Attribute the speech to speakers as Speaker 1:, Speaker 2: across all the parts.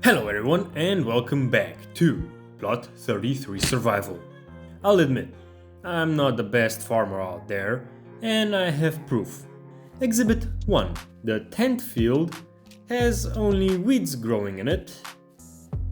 Speaker 1: Hello everyone and welcome back to Plot 33 Survival. I'll admit, I'm not the best farmer out there and I have proof. Exhibit 1. The 10th field has only weeds growing in it.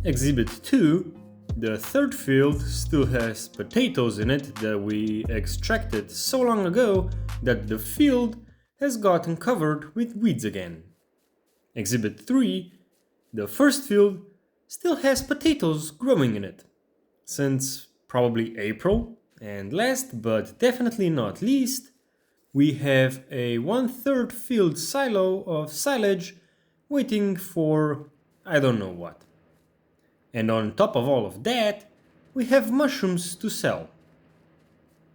Speaker 1: Exhibit 2. The 3rd field still has potatoes in it that we extracted so long ago that the field has gotten covered with weeds again. Exhibit 3. The first field still has potatoes growing in it, since probably April. And last but definitely not least, we have a 1/3 filled silo of silage waiting for I don't know what. And on top of all of that, we have mushrooms to sell.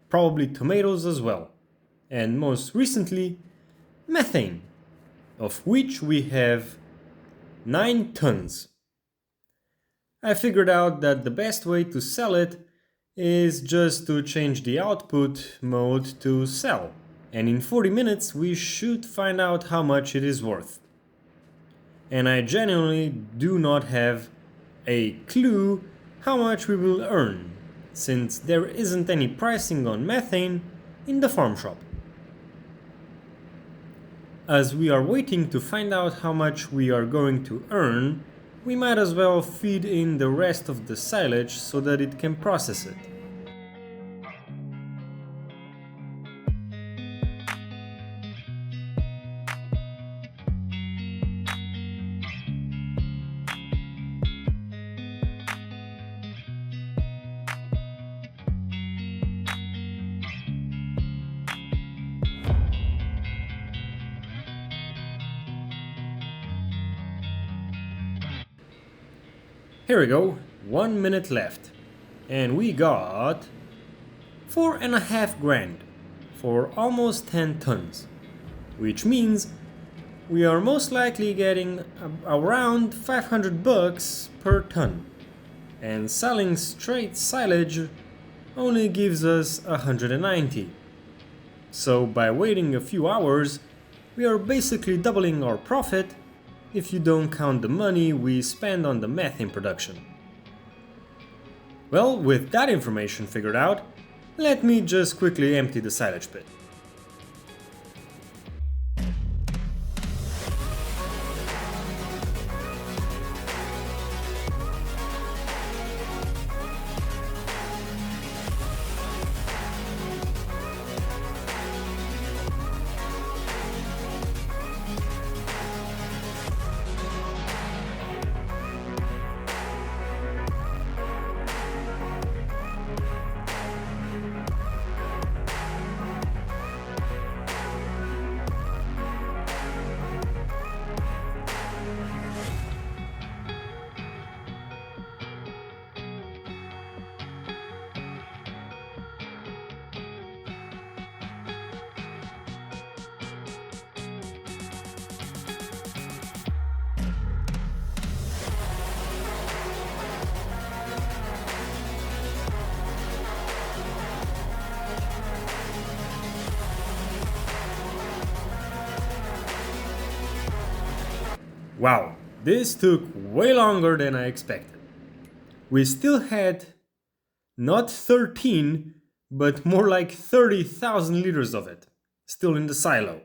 Speaker 1: Probably tomatoes as well. And most recently, methane, of which we have 9 tons. I figured out that the best way to sell it is just to change the output mode to sell, and in 40 minutes we should find out how much it is worth. And I genuinely do not have a clue how much we will earn, since there isn't any pricing on methane in the farm shop. As we are waiting to find out how much we are going to earn, we might as well feed in the rest of the silage so that it can process it. Here we go, 1 minute left. And we got 4.5 grand for almost 10 tons. Which means we are most likely getting around 500 bucks per ton. And selling straight silage only gives us 190. So by waiting a few hours, we are basically doubling our profit if you don't count the money we spend on the methane production. Well, with that information figured out, let me just quickly empty the silage pit. Wow, this took way longer than I expected. We still had not 13, but more like 30,000 liters of it, still in the silo.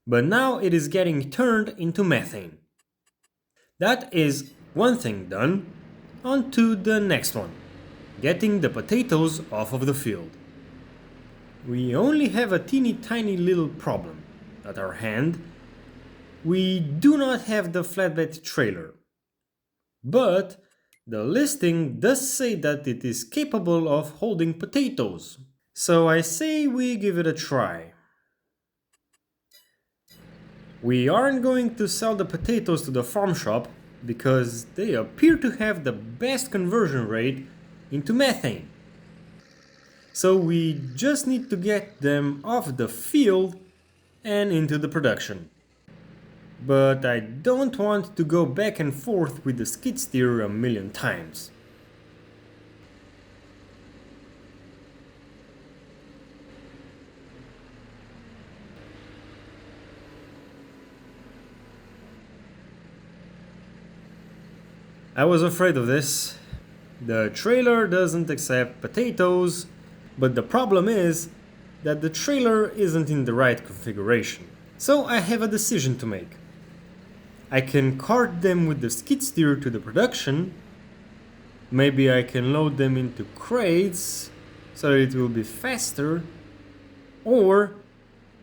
Speaker 1: But now it is getting turned into methane. That is one thing done. On to the next one, getting the potatoes off of the field. We only have a teeny tiny little problem at our hand. We do not have the flatbed trailer, but the listing does say that it is capable of holding potatoes, so I say we give it a try. We aren't going to sell the potatoes to the farm shop because they appear to have the best conversion rate into methane. So we just need to get them off the field and into the production. But I don't want to go back and forth with the skid steer a million times. I was afraid of this. The trailer doesn't accept potatoes, but the problem is that the trailer isn't in the right configuration. So I have a decision to make. I can cart them with the skid steer to the production. Maybe I can load them into crates so that it will be faster. Or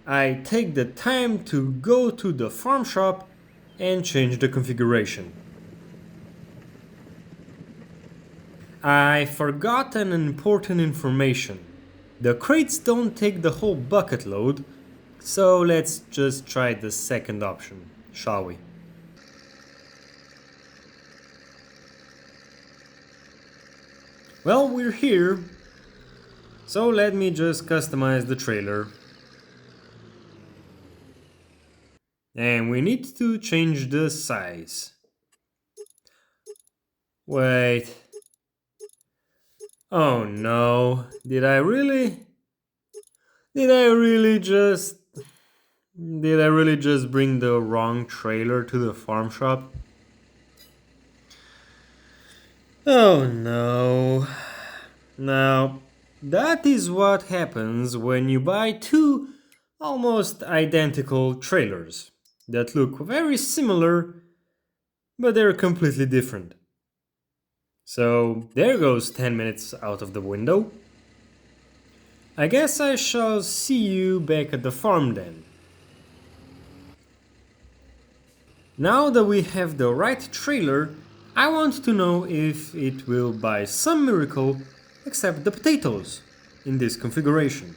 Speaker 1: I take the time to go to the farm shop and change the configuration. I forgot an important information. The crates don't take the whole bucket load, so let's just try the second option, shall we? Well, we're here, so let me just customize the trailer. And we need to change the size. Wait. Oh no, Did I really just... Did I really just bring the wrong trailer to the farm shop? Oh no. Now, that is what happens when you buy two almost identical trailers that look very similar, but they're completely different. So, there goes 10 minutes out of the window. I guess I shall see you back at the farm then. Now that we have the right trailer, I want to know if it will by some miracle accept the potatoes in this configuration.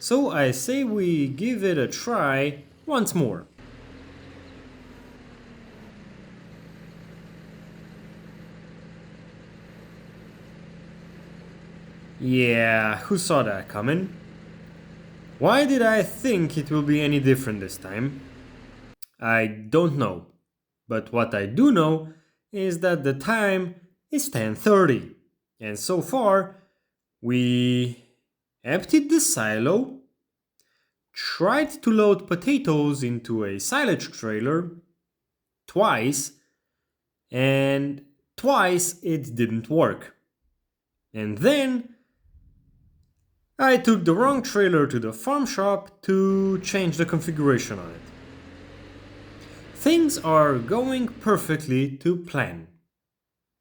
Speaker 1: So I say we give it a try once more. Yeah, who saw that coming? Why did I think it will be any different this time? I don't know. But what I do know is that the time is 10:30. And so far, we emptied the silo, tried to load potatoes into a silage trailer twice, and twice it didn't work. And then I took the wrong trailer to the farm shop to change the configuration on it. Things are going perfectly to plan.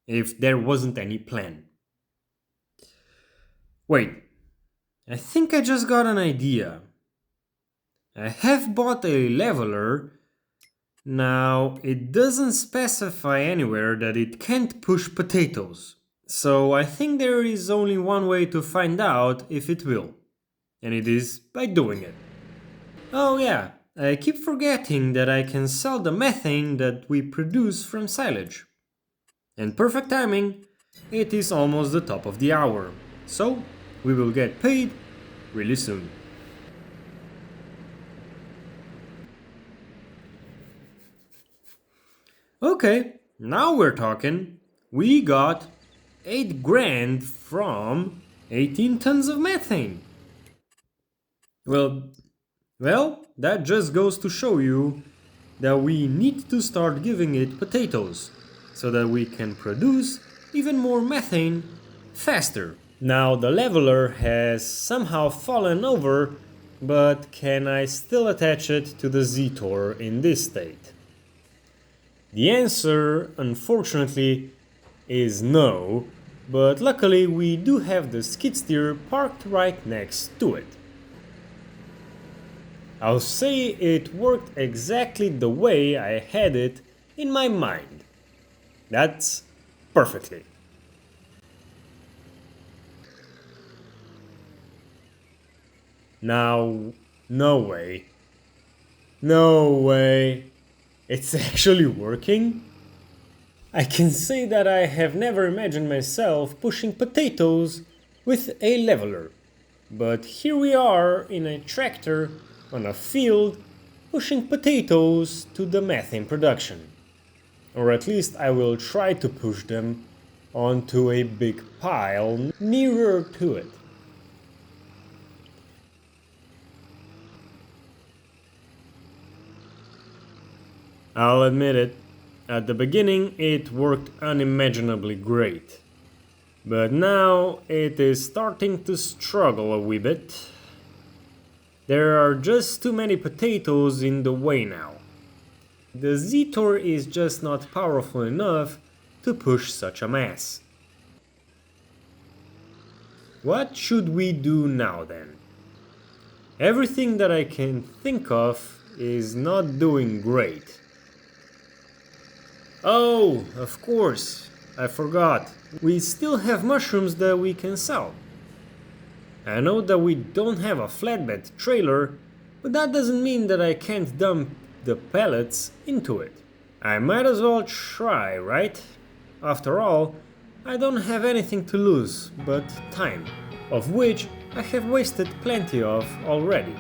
Speaker 1: If there wasn't any plan. Wait, I think I just got an idea. I have bought a leveler. Now, it doesn't specify anywhere that it can't push potatoes. So I think there is only one way to find out if it will. And it is by doing it. Oh yeah, I keep forgetting that I can sell the methane that we produce from silage. And perfect timing, it is almost the top of the hour. So, we will get paid really soon. Okay, now we're talking. We got 8 grand from 18 tons of methane. Well, that just goes to show you that we need to start giving it potatoes so that we can produce even more methane faster. Now the leveler has somehow fallen over, but can I still attach it to the Z-Tor in this state? The answer, unfortunately, is no, but luckily we do have the skid steer parked right next to it. I'll say it worked exactly the way I had it in my mind. That's perfectly. Now, no way. No way. It's actually working? I can say that I have never imagined myself pushing potatoes with a leveler. But here we are in a tractor on a field pushing potatoes to the methane production. Or at least I will try to push them onto a big pile nearer to it. I'll admit it, At the beginning it worked unimaginably great, but now it is starting to struggle a wee bit. There are just too many potatoes in the way now. The Z-Tor is just not powerful enough to push such a mass. What should we do now then? Everything that I can think of is not doing great. Oh, of course, I forgot. We still have mushrooms that we can sell. I know that we don't have a flatbed trailer, but that doesn't mean that I can't dump the pellets into it. I might as well try, right? After all, I don't have anything to lose but time, of which I have wasted plenty of already.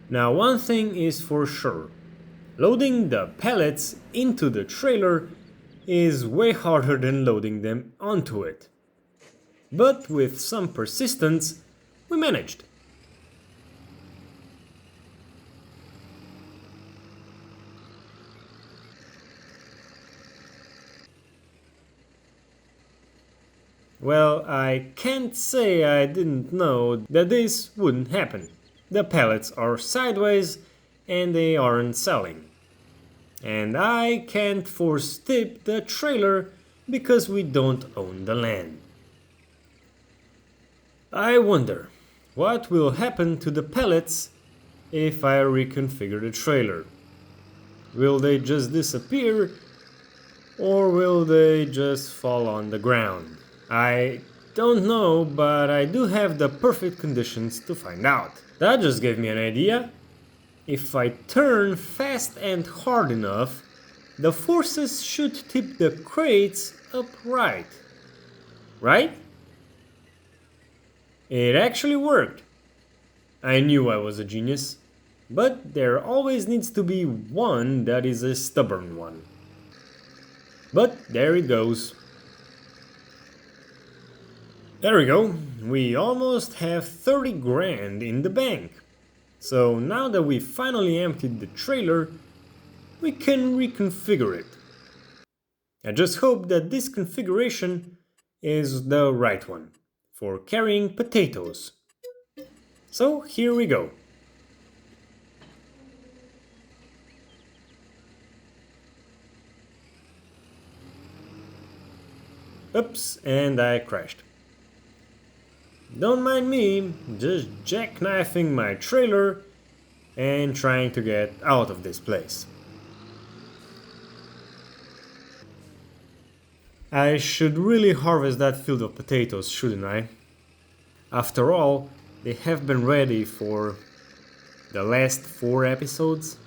Speaker 1: Now one thing is for sure, loading the pellets into the trailer is way harder than loading them onto it. But with some persistence, we managed. Well, I can't say I didn't know that this wouldn't happen. The pellets are sideways and they aren't selling. And I can't force tip the trailer because we don't own the land. I wonder what will happen to the pellets if I reconfigure the trailer. Will they just disappear or will they just fall on the ground? I don't know, but I do have the perfect conditions to find out. That just gave me an idea. If I turn fast and hard enough, the forces should tip the crates upright. Right? It actually worked. I knew I was a genius, but there always needs to be one that is a stubborn one. But there it goes. There we go, we almost have 30 grand in the bank. So now that we finally emptied the trailer, we can reconfigure it. I just hope that this configuration is the right one for carrying potatoes. So here we go. Oops, and I crashed. Don't mind me, just jackknifing my trailer and trying to get out of this place. I should really harvest that field of potatoes, shouldn't I? After all, they have been ready for the last 4 episodes.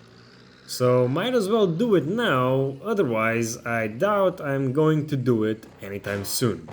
Speaker 1: So might as well do it now, otherwise I doubt I'm going to do it anytime soon.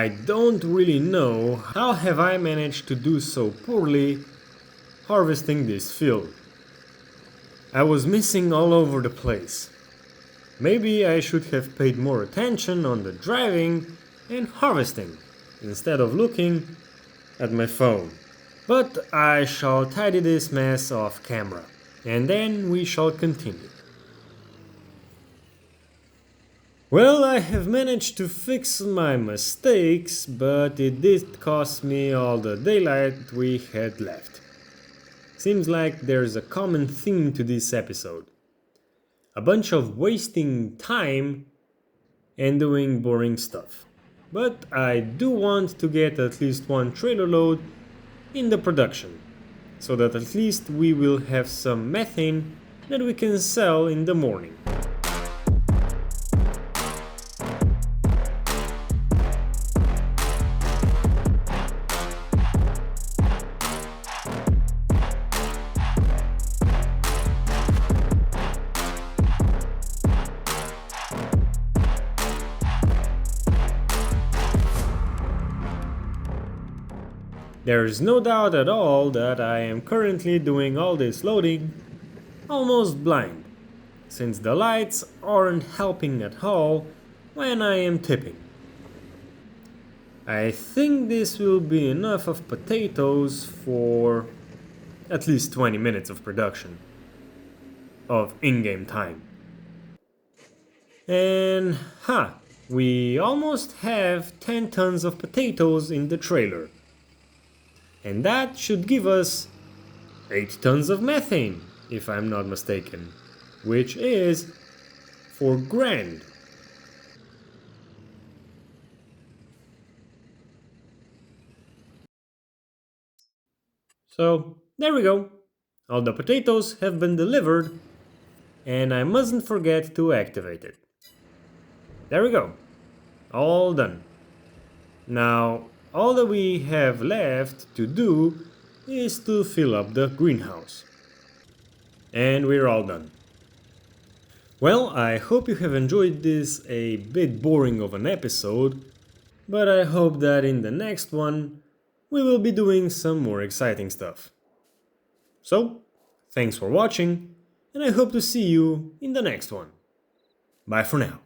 Speaker 1: I don't really know how have I managed to do so poorly harvesting this field. I was missing all over the place. Maybe I should have paid more attention on the driving and harvesting instead of looking at my phone. But I shall tidy this mess off camera and then we shall continue. Well, I have managed to fix my mistakes, but it did cost me all the daylight we had left. Seems like there's a common theme to this episode. A bunch of wasting time and doing boring stuff. But I do want to get at least one trailer load in the production, so that at least we will have some methane that we can sell in the morning. There is no doubt at all that I am currently doing all this loading almost blind, since the lights aren't helping at all when I am tipping. I think this will be enough of potatoes for at least 20 minutes of production of in-game time. And we almost have 10 tons of potatoes in the trailer. And that should give us 8 tons of methane, if I'm not mistaken, which is 4 grand. So there we go. All the potatoes have been delivered and I mustn't forget to activate it. There we go. All done. Now all that we have left to do is to fill up the greenhouse. And we're all done. Well, I hope you have enjoyed this a bit boring of an episode, but I hope that in the next one we will be doing some more exciting stuff. So, thanks for watching, and I hope to see you in the next one. Bye for now.